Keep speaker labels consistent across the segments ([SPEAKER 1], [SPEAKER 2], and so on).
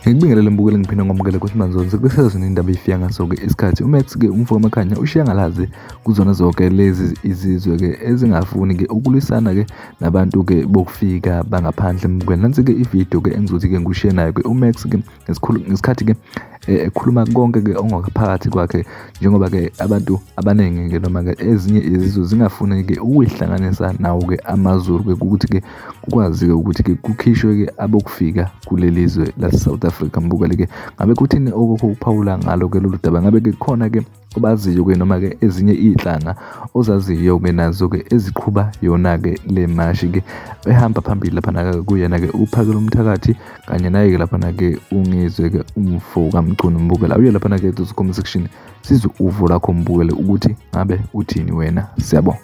[SPEAKER 1] Ngikubingelela mbukeli ngiphina ngomukela ukuthi manzonke sekusezona indaba efika ngaso-ke isikhathi uMax-ke umfowabo Makhanya ushiyangalazi kuzona zonke lezi izizwe-ke ezingafuni-ke ukulwisana-ke nabantu-ke bokufika bangaphandle mbukweni. Nansi-ke ividiyo-ke engizothi-ke ngikushiye nayo-ke uMax-ke ngesikhathi-ke ekhuluma konke-ke ongaphakathi kwakhe njengoba-ke abantu abaningi-ke noma-ke ezinye izizwe zingafuni-ke ukuyihlanganisa nawo-ke amaZulu-ke ukuthi-ke kukwazi-ke ukuthi-ke kukhishwe-ke abokufika kuleli zwe lase-South Africa mbukeli-ke. Ngabe kuthini ukuphawula ngalo-ke lolu daba? Ngabe-ke khona-ke obaziyo-ke noma-ke ezinye iy'nhlanga ozaziyo-ke nazo-ke eziqhuba yona-ke le mashi-ke ehamba phambili laphana-ke kuyena-ke uPhakela Umthakathi kanye naye-ke laphana-ke ungizwe-ke umfo kaMchunu mbukela. Awuye laphana-ke comment section sizwe uvo lakho mbukele ukuthi ngabe uthini wena. Siyabonga.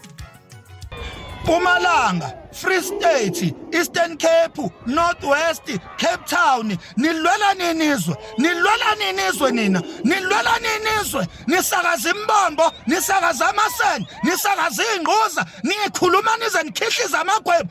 [SPEAKER 2] Mpumalanga, Free State, Eastern Cape, North West, Cape Town, nilwela nini izwe? Nilwela nini izwe nina? Nilwela nini izwe? Nisakaza imbombo, nisakaza amasende, nisakaza ingquza, nikhuluma nize nikhihliza amagwebo,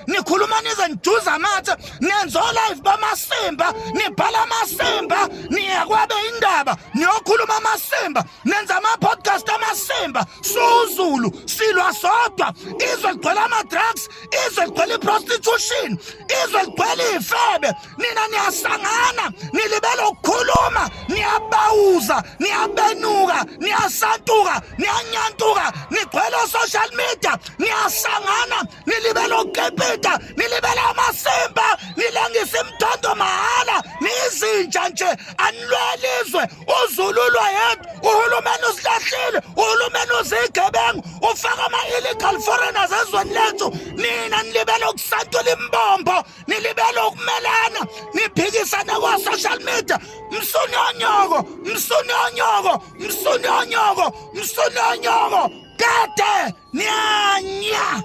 [SPEAKER 2] nikhuluma nize nijuza amathe, nenzo live bamasimba, nibhala amasimba, niyakwabe indaba, niyokhuluma amasimba, nenza ama-podcast amasimba, suZulu, silwa sodwa, izwe ligcwele ama-drugs, izwe ligcwele i-prostitution, izwe ligcwele iy'febe. Nina niyasangana, nilibele ukukhuluma, niyabawuza, niyabenuka, niyasantuka, niyanyantuka, nigcwele social media, niyasangana, nilibele ukukepita, nilibele amasimba, nilengisa imithando mahhala, niyizintsha nje, anilwele izwe. uZulu ulwa yedwa, uhulumeni usilahlile, uhulumeni uzigebengu, ufaka ama-illegal foreigners ezweni lethu. Nina nilibele ukusantula imbombo, nilibele ukumelana, niphikisane kwa-social media. Msunionyoko, msunionyoko, msunionyoko, msunionyoko, kade nyanya.